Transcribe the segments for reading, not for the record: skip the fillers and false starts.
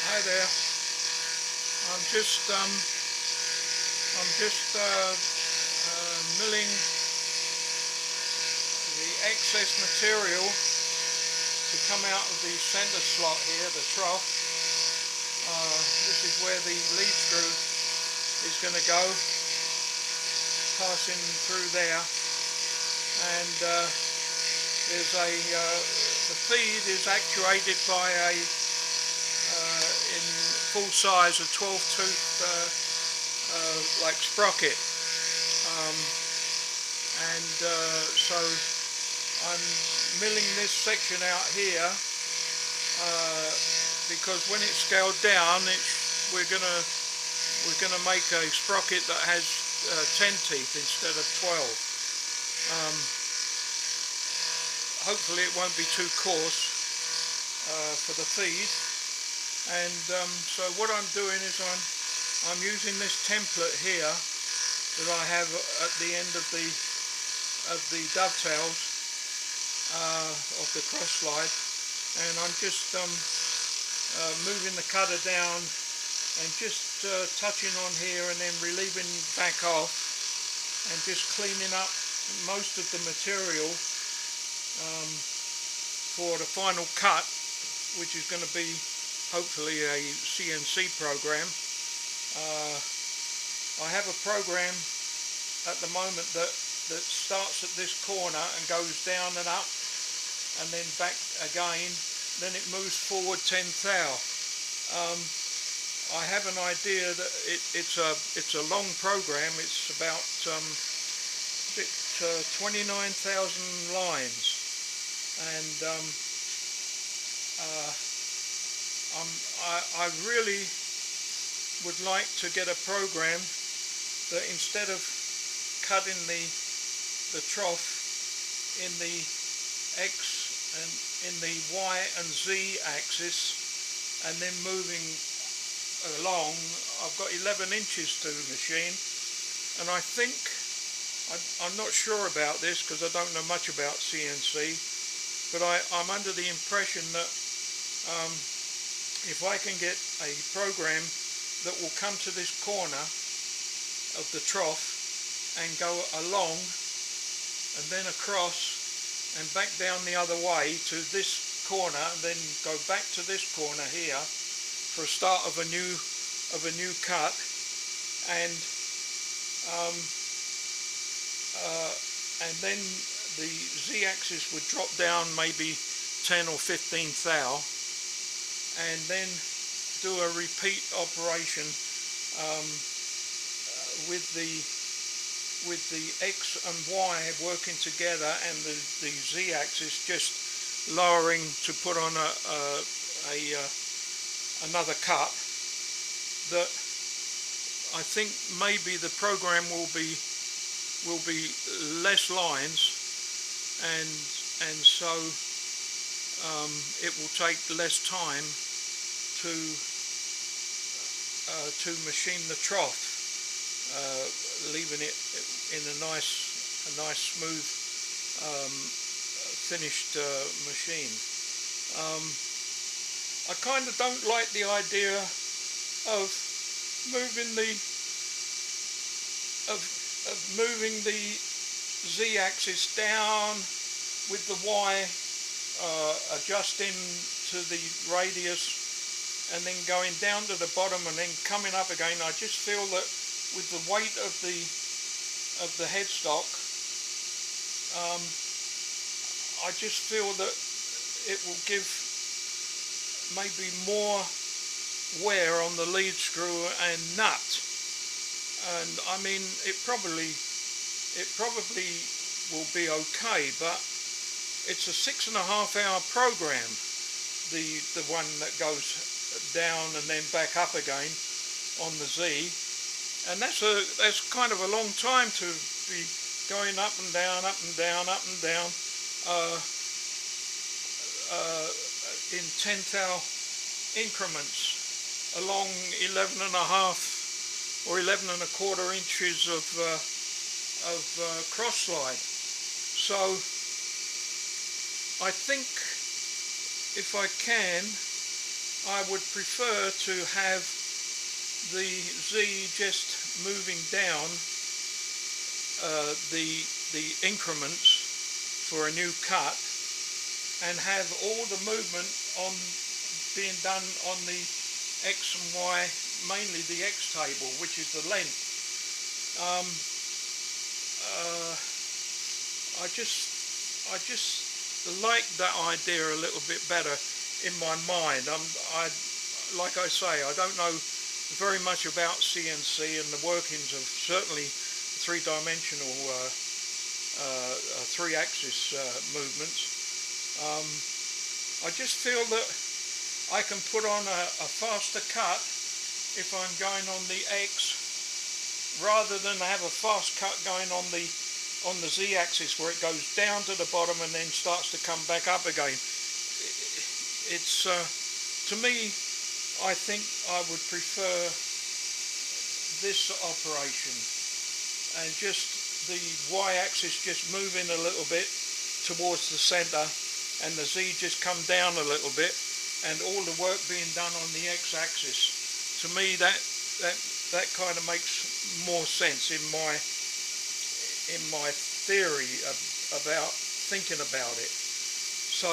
Hi there. I'm just milling the excess material to come out of the center slot here, the trough. This is where the lead screw is going to go, passing through there, and there's the feed is actuated by a in full size a 12-tooth like sprocket, so I'm milling this section out here because when it's scaled down, we're gonna make a sprocket that has 10 teeth instead of 12. Hopefully it won't be too coarse for the feed, and so what I'm doing is I'm using this template here that I have at the end of the dovetails of the cross slide, and I'm just moving the cutter down and just touching on here and then relieving back off and just cleaning up most of the material for the final cut, which is going to be hopefully a CNC program. I have a program at the moment that starts at this corner and goes down and up and then back again, then it moves forward 10 thou. I have an idea that it's a long program. It's about 29,000 lines, and I really would like to get a program that instead of cutting the trough in the X and in the Y and Z axis and then moving along, I've got 11 inches to machine, and I think, I'm not sure about this because I don't know much about CNC, but I'm under the impression that if I can get a program that will come to this corner of the trough and go along and then across and back down the other way to this corner and then go back to this corner here for a start of a new cut, and then the Z-axis would drop down maybe 10 or 15 thou, and then do a repeat operation with the X and Y working together, and the Z-axis just lowering to put on another cut. That I think maybe the program will be less lines, and so it will take less time to machine the trough, leaving it in a nice smooth finished machine. I kind of don't like the idea of moving the Z-axis down with the Y adjusting to the radius and then going down to the bottom and then coming up again. I just feel that with the weight of the headstock, I just feel that it will give maybe more wear on the lead screw and nut, and I mean it probably will be okay, but it's a 6.5 hour program, the one that goes down and then back up again on the Z, and that's kind of a long time to be going up and down, up and down, up and down in 10 thou increments along 11.5 or 11.25 inches of cross slide. So I think if I can, I would prefer to have the Z just moving down the increments for a new cut, and have all the movement on being done on the X and Y, mainly the X table, which is the length. I just like that idea a little bit better in my mind. Like I say, I don't know very much about CNC and the workings of certainly three-dimensional three-axis movements. I just feel that I can put on a faster cut if I'm going on the X, rather than have a fast cut going on the Z-axis, where it goes down to the bottom and then starts to come back up again. It's to me, I think I would prefer this operation, and just the Y-axis just moving a little bit towards the center, and the Z just come down a little bit, and all the work being done on the X-axis. To me, that kind of makes more sense in my theory about thinking about it. So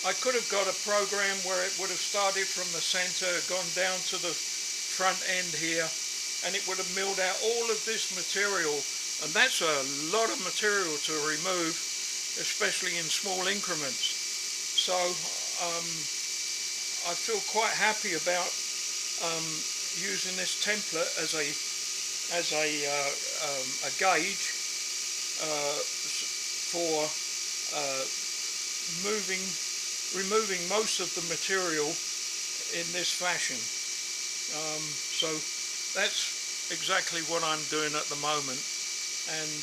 I could have got a program where it would have started from the center, gone down to the front end here, and it would have milled out all of this material, and that's a lot of material to remove, especially in small increments. So I feel quite happy about using this template as a gauge for removing most of the material in this fashion. So that's exactly what I'm doing at the moment, and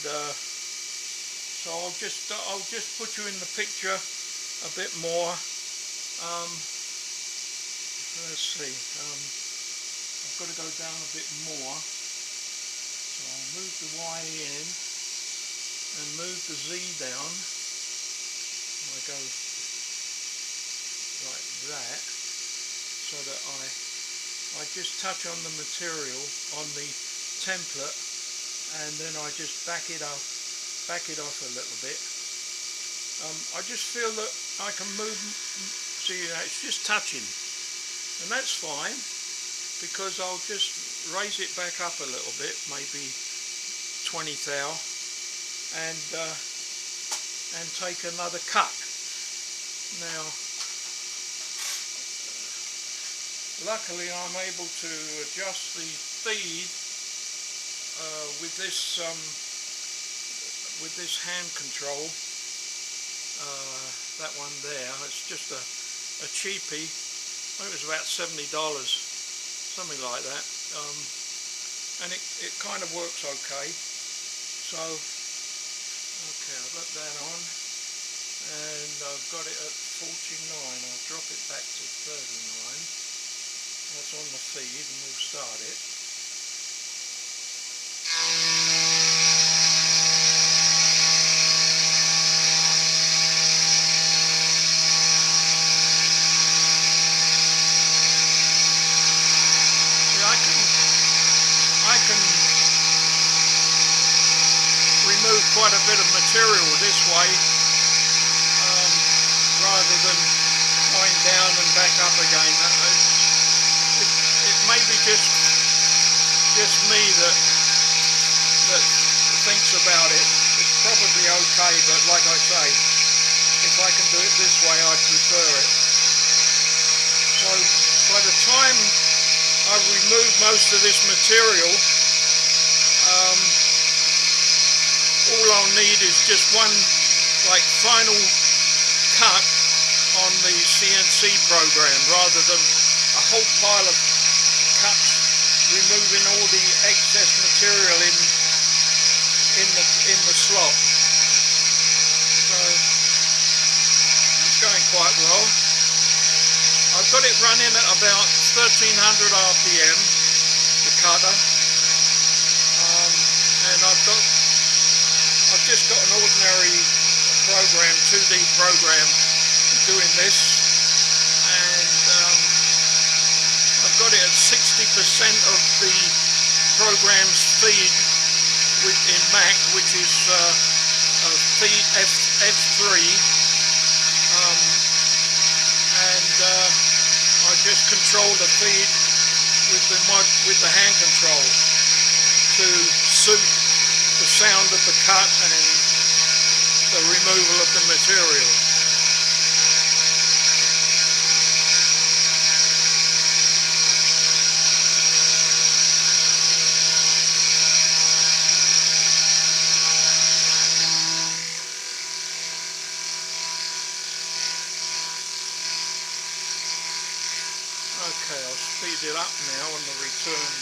so I'll just put you in the picture a bit more. Let's see. I've got to go down a bit more. So I'll move the Y in and move the Z down. I go like that, so that I just touch on the material on the template, and then I just back it off a little bit. I just feel that I can move. See, it's just touching, and that's fine, because I'll just raise it back up a little bit, maybe 20 thou, and take another cut. Now, luckily I'm able to adjust the feed with this hand control. That one there, it's just a cheapie. I think it was about $70, something like that, and it kind of works okay. So okay, I've got that on, and I've got it at 49. I'll drop it back to 39. That's on the feed, and we'll start it. Quite a bit of material this way, rather than going down and back up again. It may be just me that thinks about it. It's probably okay, but like I say, if I can do it this way, I'd prefer it. So by the time I've removed most of this material, all I'll need is just one final cut on the CNC program, rather than a whole pile of cuts, removing all the excess material in the slot. So that's going quite well. I've got it running at about 1300 RPM, the cutter, and I've just got an ordinary program, 2D program, doing this, and I've got it at 60% of the program's feed in Mac, which is feed F3, and I just control the feed with the hand control to suit the sound of the cut and the removal of the material. Okay, I'll speed it up now on the return.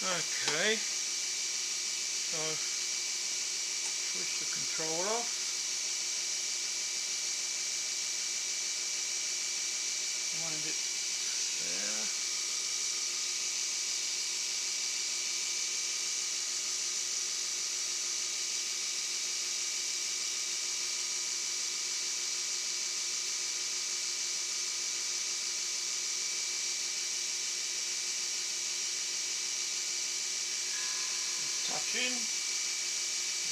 Okay, so switch the control off, wind it there, touch in,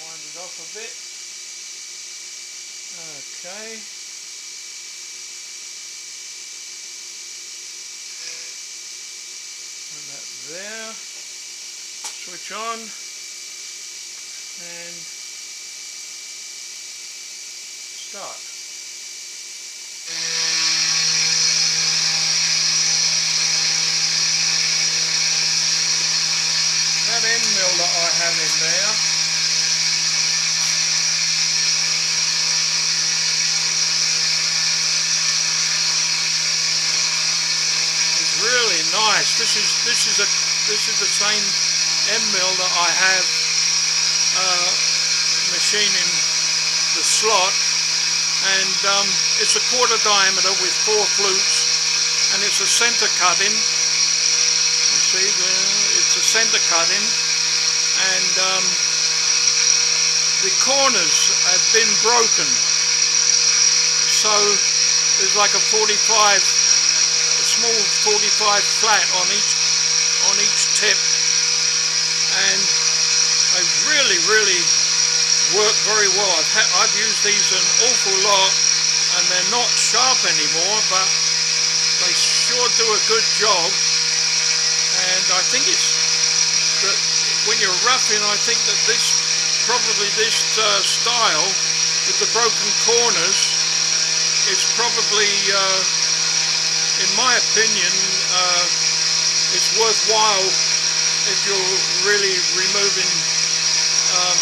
wind it off a bit. Okay, and that there, switch on and start. That end mill that I have in there, is really nice. This is the same end mill that I have machining the slot, and it's a 1/4 diameter with 4 flutes, and it's a center cutting. You see there, it's a center cutting, and the corners have been broken, so there's like a 45, a small 45 flat on each tip, and they really work very well. I've used these an awful lot, and they're not sharp anymore, but they sure do a good job. And I think it's that when you're roughing, I think that this style with the broken corners is probably, in my opinion, it's worthwhile if you're really removing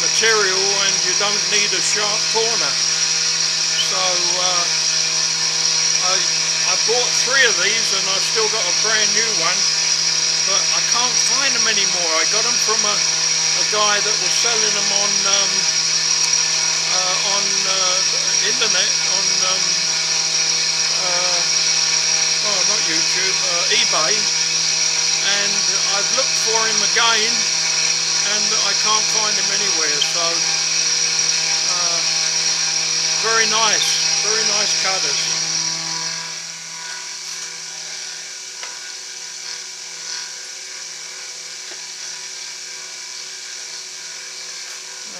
material and you don't need a sharp corner. So I bought 3 of these, and I've still got a brand new one, but I can't find them anymore. I got them from a guy that was selling them on internet, on not YouTube, eBay, and I've looked for him again, and I can't find him anywhere. So very nice cutters.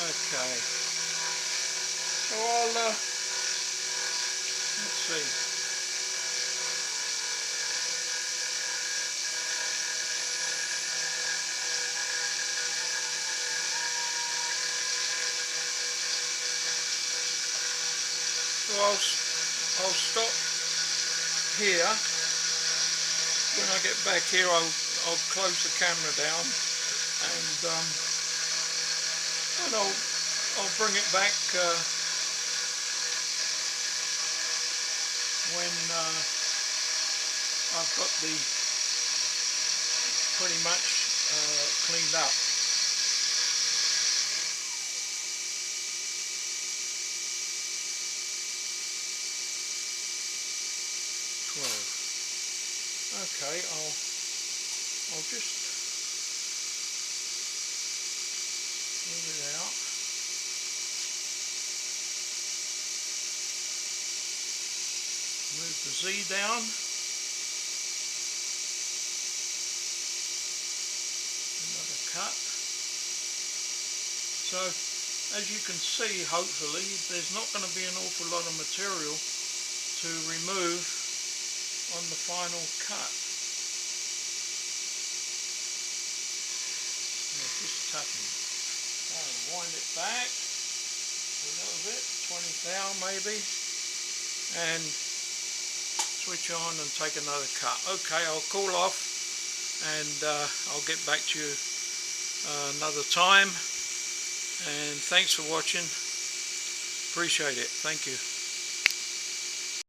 Okay, so I'll let's see. I'll stop here. When I get back here, I'll close the camera down, and I'll bring it back when I've got the pretty much cleaned up. Okay, I'll just get it out. Move the Z down. Another cut. So, as you can see, hopefully, there's not going to be an awful lot of material to remove on the final cut. Just tapping. I'll wind it back a little bit, 20 thou maybe, and switch on and take another cut. Okay, I'll cool off and I'll get back to you another time, and thanks for watching. Appreciate it. Thank you.